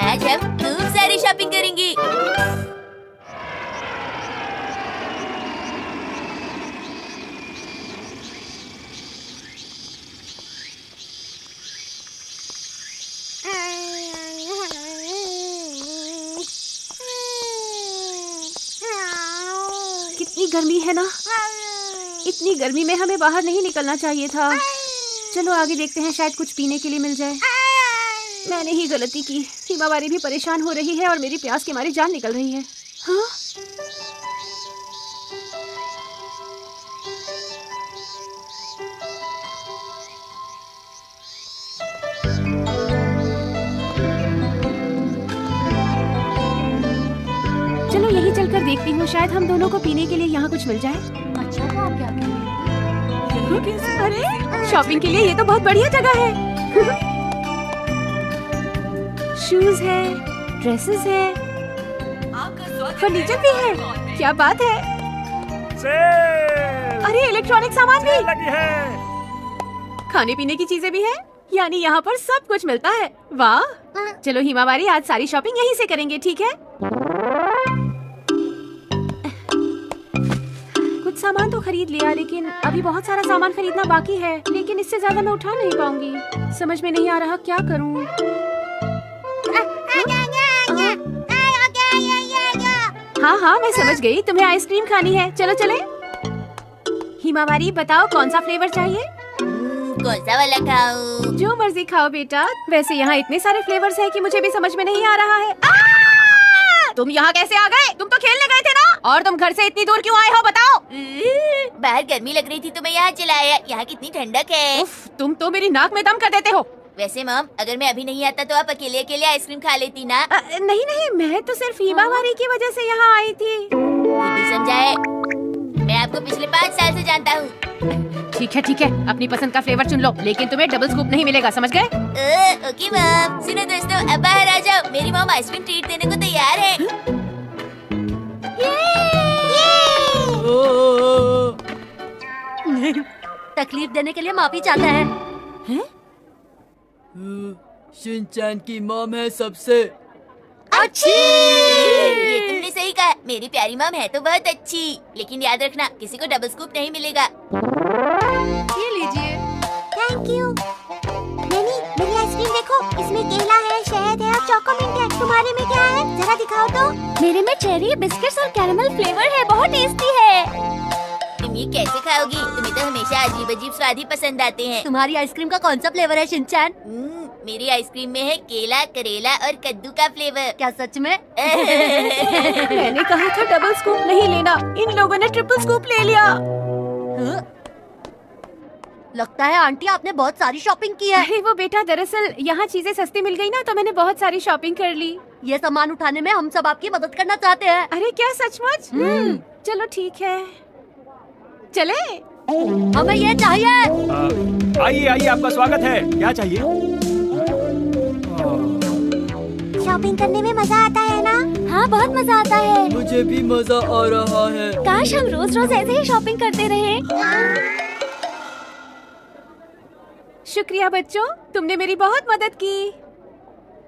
आज हम खूब सारी शॉपिंग करेंगे। कितनी गर्मी है ना। इतनी गर्मी में हमें बाहर नहीं निकलना चाहिए था। चलो आगे देखते हैं, शायद कुछ पीने के लिए मिल जाए। मैंने ही गलती की। हिमावारी भी परेशान हो रही है और मेरी प्यास के मारे जान निकल रही है। हाँ? चलो यही चलकर देखती हूँ, शायद हम दोनों को पीने के लिए यहाँ कुछ मिल जाए। अच्छा, तो आप क्या कह रहे हैं? अरे शॉपिंग के लिए ये तो बहुत बढ़िया जगह है। शूज है, ड्रेसेस है, फर्नीचर भी है। क्या बात है। अरे इलेक्ट्रॉनिक सामान भी लगी है। खाने पीने की चीजें भी है, यानी यहाँ पर सब कुछ मिलता है। वाह, चलो हिमावारी आज सारी शॉपिंग यहीं से करेंगे, ठीक है? कुछ सामान तो खरीद लिया, लेकिन अभी बहुत सारा सामान खरीदना बाकी है। लेकिन इससे ज्यादा मैं उठा नहीं पाऊंगी। समझ में नहीं आ रहा क्या करूं। हाँ हाँ, मैं समझ गई, तुम्हें आइसक्रीम खानी है। चलो चले। हिमावारी बताओ कौन सा फ्लेवर चाहिए? कौन सा वाला खाऊं? जो मर्जी खाओ बेटा। वैसे यहाँ इतने सारे फ्लेवर्स हैं कि मुझे भी समझ में नहीं आ रहा है। तुम यहाँ कैसे आ गए? तुम तो खेलने गए थे ना। और तुम घर से इतनी दूर क्यों आए हो, बताओ? बाहर गर्मी लग रही थी तो मैं यहाँ चला आया। यहाँ कितनी ठंडक है। उफ, तुम तो मेरी नाक में दम कर देते हो। वैसे मॉम, अगर मैं अभी नहीं आता तो आप अकेले अकेले आइसक्रीम खा लेती ना। नहीं नहीं, मैं तो सिर्फ हिमावारी की वजह से यहाँ आई थी। खुद ही समझाए, मैं आपको पिछले 5 साल से जानता हूँ। ठीक है, अपनी पसंद का फ्लेवर चुन लो, लेकिन तुम्हें डबल स्कूप नहीं मिलेगा, समझ गए? Okay mom. सुनो दोस्तों, अब बाहर आ जाओ, मेरी मॉम आइसक्रीम ट्रीट देने को तैयार है। तकलीफ देने के लिए माफी चाहता है। शिनचैन की मॉम है सबसे अच्छी। ये तुमने सही कहा, मेरी प्यारी मॉम है तो बहुत अच्छी। लेकिन याद रखना, किसी को डबल स्कूप नहीं मिलेगा। ये लीजिए। Thank you. नैनी, मेरी आइसक्रीम देखो, इसमें केला है, शहद है और चॉकोमिंट है। तुम्हारे में क्या है, जरा दिखाओ तो। मेरे में चेरी, बिस्किट्स और कैरेमल फ्लेवर है, बहुत टेस्टी है। तुम ये कैसे खाओगी? तुम्हें तो हमेशा अजीब अजीब स्वाद ही पसंद आते हैं। तुम्हारी आइसक्रीम का कौन सा फ्लेवर है शिनचैन? मेरी आइसक्रीम में है केला, करेला और कद्दू का फ्लेवर। क्या सच में? मैंने कहा था डबल स्कूप नहीं लेना, इन लोगों ने ट्रिपल स्कूप ले लिया। लगता है आंटी आपने बहुत सारी शॉपिंग की है। अरे वो बेटा, दरअसल यहाँ चीजें सस्ती मिल गई ना, तो मैंने बहुत सारी शॉपिंग कर ली। ये सामान उठाने में हम सब आपकी मदद करना चाहते हैं। अरे क्या सचमुच? चलो ठीक है, चले। हमें ये चाहिए। आइए, आपका स्वागत है। क्या चाहिए? शॉपिंग करने में मजा आता है ना? हाँ, बहुत मजा आता है। मुझे भी मजा आ रहा है। काश हम रोज रोज ऐसे ही शॉपिंग करते रहे। शुक्रिया बच्चों, तुमने मेरी बहुत मदद की।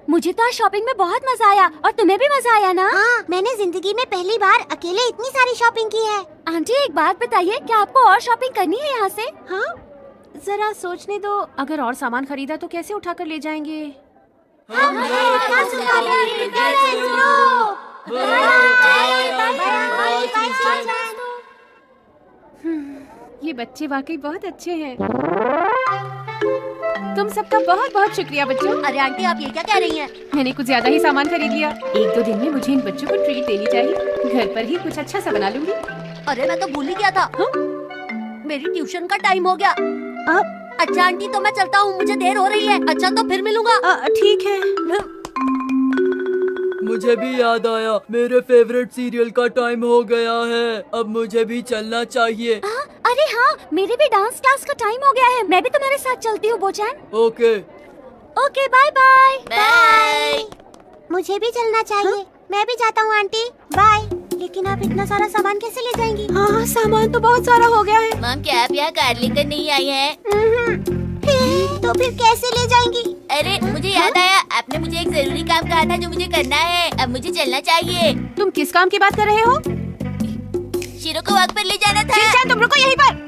मुझे तो आज शॉपिंग में बहुत मजा आया, और तुम्हें भी मजा आया ना? हाँ, मैंने जिंदगी में पहली बार अकेले इतनी सारी शॉपिंग की है। आंटी एक बात बताइए, क्या आपको और शॉपिंग करनी है यहाँ से? हाँ, जरा सोचने दो। अगर और सामान खरीदा तो कैसे उठा कर ले जाएंगे? ये बच्चे वाकई बहुत अच्छे हैं। तुम सबका बहुत बहुत शुक्रिया बच्चों। अरे आंटी, आप ये क्या कह रही हैं? मैंने कुछ ज्यादा ही सामान खरीद लिया। 1-2 दिन में मुझे इन बच्चों को ट्रीट देनी चाहिए। घर पर ही कुछ अच्छा सा बना लूंगी। अरे मैं तो भूल ही गया था। मेरी ट्यूशन का टाइम हो गया। अच्छा आंटी, तो मैं चलता हूँ, मुझे देर हो रही है। अच्छा तो फिर मिलूंगा। ठीक है। मुझे भी याद आया, मेरे फेवरेट सीरियल का टाइम हो गया है। अब मुझे भी चलना चाहिए। अरे हाँ, मेरे भी डांस क्लास का टाइम हो गया है। मैं भी तुम्हारे साथ चलती हूँ बोचैन। Okay bye bye. बाय। मुझे भी चलना चाहिए। मैं भी जाता हूँ आंटी, बाय। लेकिन आप इतना सारा सामान कैसे ले जाएंगी? हाँ, सामान तो बहुत सारा हो गया है। मॉम, क्या आप यहाँ कार लेकर नहीं आई हैं? तो फिर कैसे ले जाएंगी? अरे मुझे याद आया, आपने मुझे एक जरूरी काम कहा था जो मुझे करना है। अब मुझे चलना चाहिए। तुम किस काम की बात कर रहे हो? शीरो को वॉक पर ले जाना था। शिनचैन, तुम रुको यहीं पर।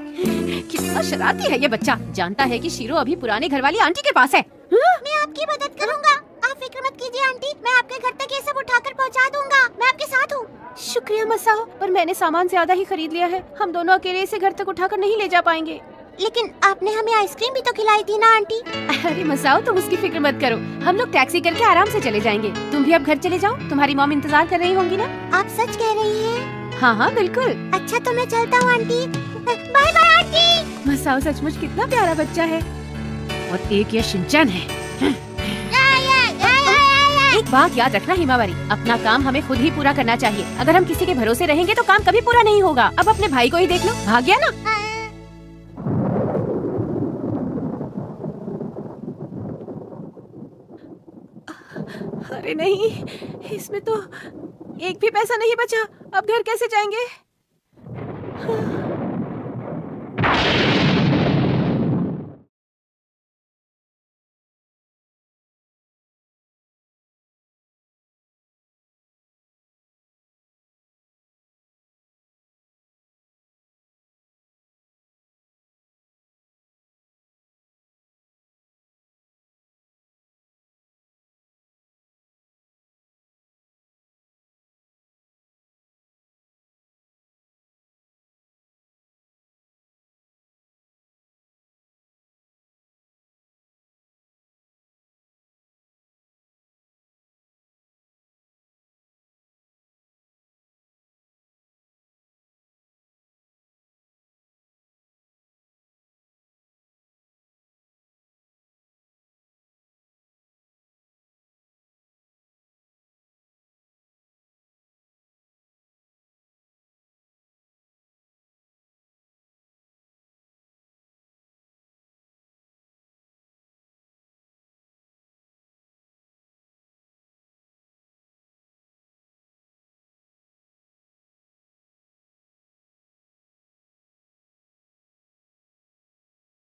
कितना शरारती है ये बच्चा। जानता है कि शीरो अभी पुराने घर वाली आंटी के पास है। मैं आपकी मदद करूंगा। आप फिक्र मत कीजिए आंटी, मैं आपके घर तक ये सब उठाकर पहुंचा दूंगा। मैं आपके साथ हूँ। शुक्रिया मसाओ, पर मैंने सामान ज्यादा ही खरीद लिया है। हम दोनों अकेले इसे घर तक उठाकर नहीं ले जा पाएंगे। लेकिन आपने हमें आइसक्रीम भी तो खिलाई थी ना आंटी। अरे मसाओ, तुम उसकी फिक्र मत करो। हम लोग टैक्सी करके आराम से चले जाएंगे। तुम भी अब घर चले जाओ, तुम्हारी मॉम इंतजार कर रही होंगी ना? आप सच कह रही हैं? हाँ हाँ बिल्कुल। अच्छा तो मैं चलता हूँ aunty. Bye bye aunty. Masao सचमुच कितना प्यारा बच्चा है। और एक ये शिनचैन है। एक बात याद रखना हिमावारी, अपना काम हमें खुद ही पूरा करना चाहिए। अगर हम किसी के भरोसे रहेंगे तो काम कभी पूरा नहीं होगा। अब अपने भाई को ही देख लो, भाग गया ना। अरे नहीं, इसमें तो एक भी पैसा नहीं बचा। अब घर कैसे जाएंगे?